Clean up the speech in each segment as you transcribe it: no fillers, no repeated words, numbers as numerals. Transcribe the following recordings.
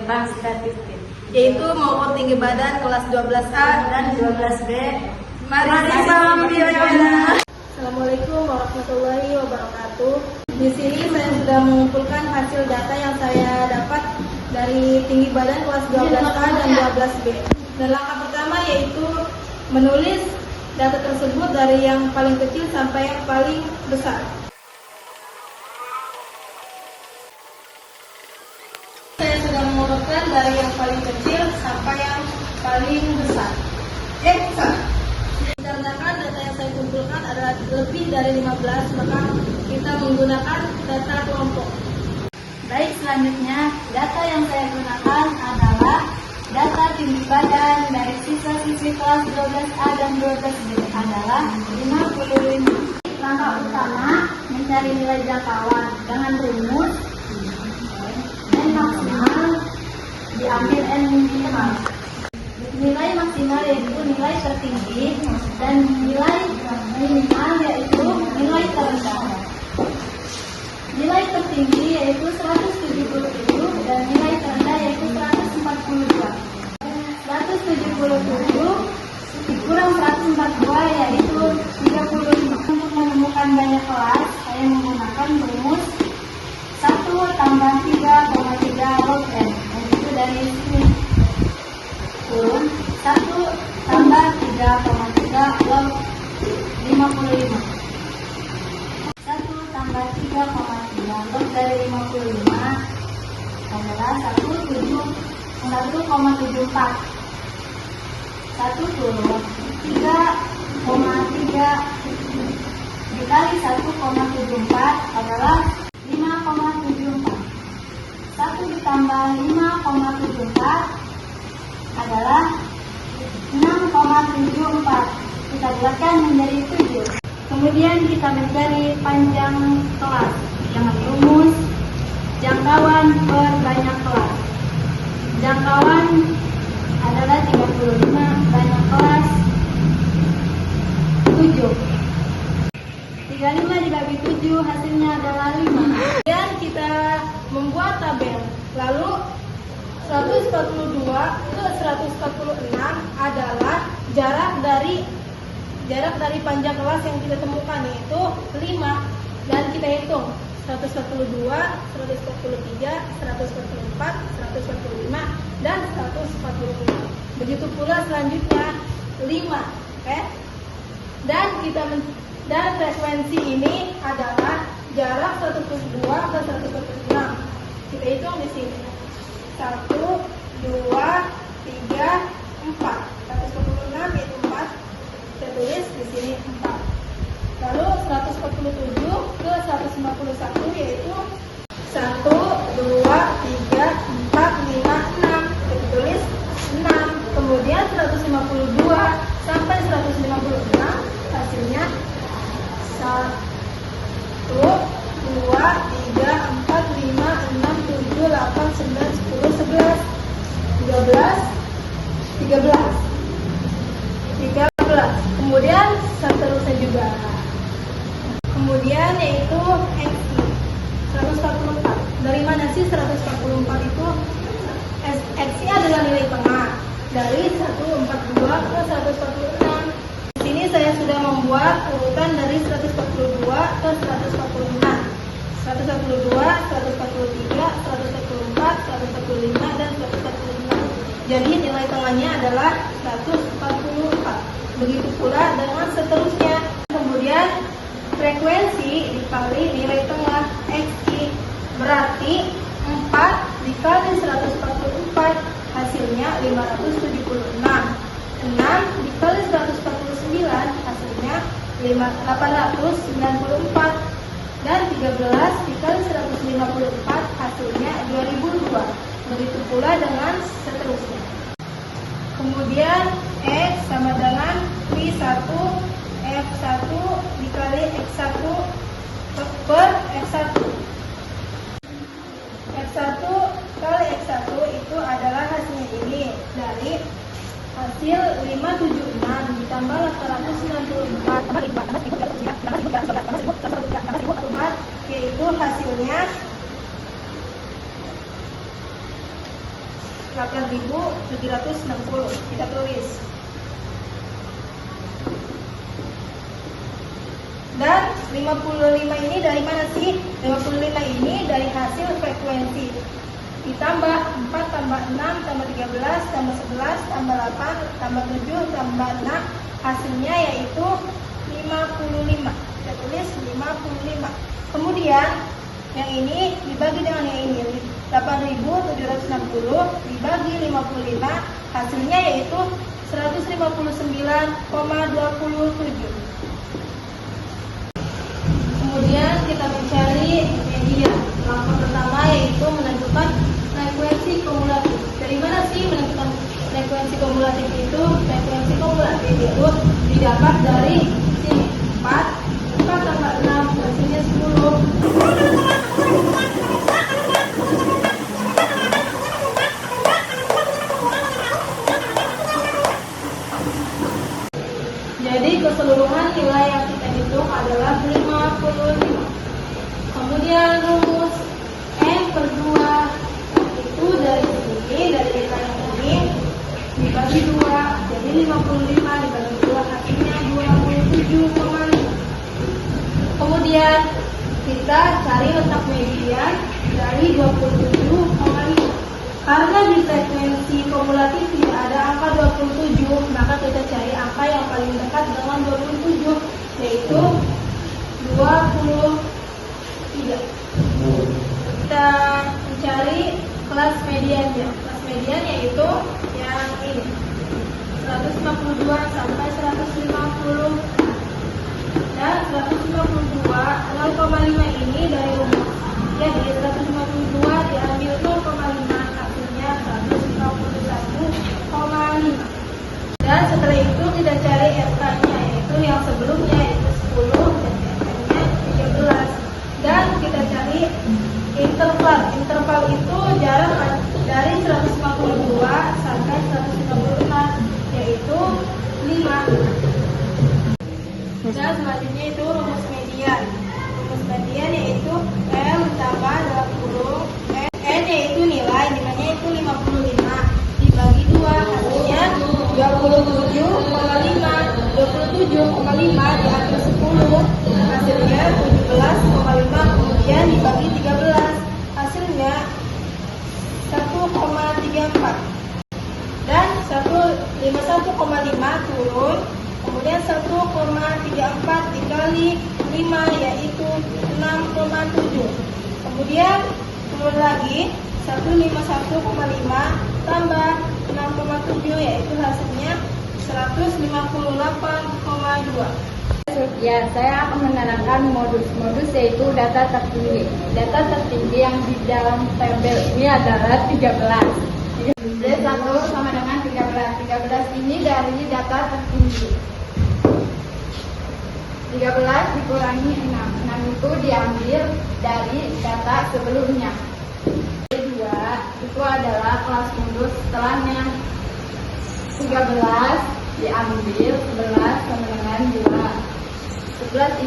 tentang statistik, yaitu mengukur tinggi badan kelas 12A dan 12B. Mari sama videonya. Assalamualaikum warahmatullahi wabarakatuh. Di sini saya sudah mengumpulkan hasil data yang saya dapat dari tinggi badan kelas 12A dan 12B. Dan langkah pertama yaitu menulis data tersebut dari yang paling kecil sampai yang paling besar. Saya sudah mengurutkan dari yang paling kecil sampai yang paling besar. Dikarenakan data yang saya kumpulkan adalah lebih dari 15, maka kita menggunakan data kelompok. Baik, selanjutnya data yang saya gunakan adalah data tinggi badan dari siswa-siswi kelas 12A dan 12B adalah 55. Langkah utama mencari nilai jangkauan dengan rumus N maksimal diambil N minimal. Nilai maksimal yaitu nilai tertinggi dan nilai minimal yaitu nilai terendah. Nilai tertinggi yaitu 177 dan nilai terendah yaitu 142. 177 dikurang 142 yaitu 35. Untuk menemukan banyak kelas, saya menggunakan rumus 1 tambah 3,3 log N. Itu dari sini. 1 tambah 3,3 log 55. 1 tambah 3,3 log dari 55 adalah 1,74. 3,3 dikali 1,74 adalah 5,74. 1 ditambah 5,74 adalah 6,74. Kita bulatkan menjadi 7. Kemudian kita mencari panjang kelas dengan rumus jangkauan per banyak kelas. Jangkauan adalah 35, banyak kelas 7. 35 dibagi 7 hasilnya adalah 5. Dan kita membuat tabel. Lalu 142 ke 146 adalah jarak dari panjang kelas yang kita temukan, yaitu 5. Dan kita hitung 142, 143, 144, 145, dan 145. Begitu pula selanjutnya 5, oke? Dan frekuensi ini adalah jarak 142 ke 146. Kita hitung di sini. 1, 2, 3, 4. 146 yaitu 4. Kita tulis di sini 4. Lalu 147 ke 151 yaitu 1, 2, 3, 4, 5, 6. Kita tulis 6. Kemudian 152 sampai 156 hasilnya 1, 2, 3, 4, 5, 6, 7, 8, 9, 10, 11, 12, 13. Kemudian seterusnya juga. Kemudian yaitu XI 144. Dari mana sih 144 itu? XI adalah nilai tengah dari 142 ke 146. Di sini saya sudah membuat urutan dari 142 ke 146. 142, 143, 144, 145, dan 146. Jadi nilai tengahnya adalah 144. Begitu pula dengan seterusnya. Kemudian frekuensi dikali nilai tengah XI, berarti 4 dikali 144 hasilnya 576. 6 dikali 149 hasilnya 894. Dan 13 dikali 154 hasilnya 2002. Begitu pula dengan seterusnya. Kemudian X sama dengan V1 F1 dikali X1 per X1. X1 kali X1 itu adalah hasilnya ini. Dari hasil 576 ditambah 894 yaitu hasilnya 1.000 8.760. Kita tulis. Dan 55 ini dari mana sih? 55 ini dari hasil frekuensi. Ditambah 4 tambah 6 tambah 13 tambah 11 tambah 8 tambah 7 tambah 6. Hasilnya yaitu 55. Kita tulis 55. Kemudian yang ini dibagi dengan yang ini. 8.760 dibagi 55. Hasilnya yaitu 159,27. Kemudian kita mencari media. Langkah pertama yaitu menentukan frekuensi kumulatif. Dari mana sih menentukan frekuensi kumulatif itu? Frekuensi kumulatif itu didapat dari sini 4 tambah 6 hasilnya 10. Jadi keseluruhan nilai yang kita hitung adalah 55. Kemudian rumus N per 2 itu dari sini, dari nilai ini dibagi 2, jadi 55 dibagi 2 hasilnya 27,5. Kemudian kita cari letak median dari 27,5. Karena di frekuensi kumulatif tidak ada angka 27, maka kita cari angka yang paling dekat dengan 27, yaitu 23. Kita mencari kelas mediannya. Kelas median yaitu yang ini, 152 sampai 150. Dan 152, 0,5 ini dari rumus. Jadi 152 diambil 0,5. 151,5. Dan setelah itu kita cari RK-nya, yaitu yang sebelumnya yaitu 10 dan RK-nya 13. Dan kita cari interval. Interval itu jarak dari 152 sampai 156, yaitu 5. Dan selanjutnya itu rumus median. Rumus median yaitu L ditambah dalam kurung N yaitu nilainya itu 55 dibagi 2 hasilnya 27,5. 27,5 diambil 10 hasilnya 17,5, kemudian dibagi 13 hasilnya 1,34. Dan 151,5 turun, kemudian 1,34 dikali 5 yaitu 6,7. Kemudian turun lagi 151,5 tambah 6,7 yaitu hasilnya 158,2. Ya, saya akan menerangkan modus yaitu data tertinggi. Data tertinggi yang di dalam tabel ini adalah 13. D1 sama dengan 13. 13 ini dari data tertinggi. 13 dikurangi 6. 6 itu diambil dari data sebelumnya. D2 itu adalah kelas modus setelahnya. 13 diambil 11 sama dengan 2. 11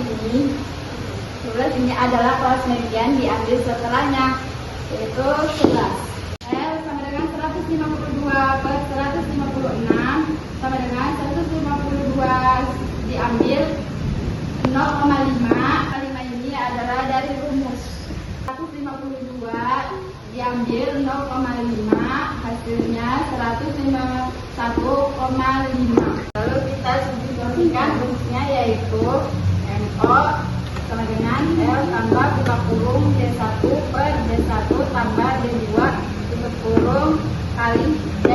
ini adalah kelas median diambil setelahnya, yaitu 11. L sama dengan 152 per 156 sama dengan 152 diambil 0,5. 5 ini adalah dari rumus. 152 diambil 0,5 hasilnya 151,5. Lalu kita substitusikan rumusnya yaitu NO sama dengan L tambah buka kurung D1 per D1 tambah D2 tutup kurung kali D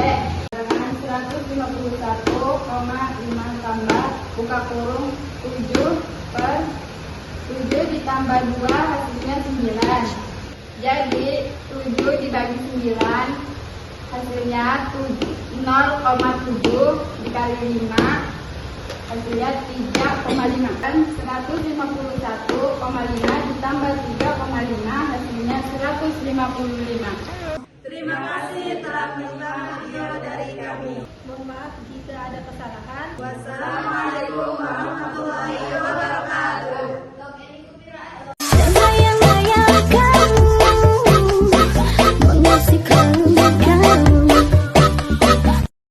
dengan 151,5 tambah buka kurung 7 per 7 ditambah 2 hasilnya 9. Jadi 7 dibagi 9 hasilnya 0,7 dikali 5 hasilnya 3,5. Dan 151,5 ditambah 3,5 hasilnya 155. Terima kasih telah menyimak video dari kami. Mohon maaf jika ada kesalahan. Wassalamualaikum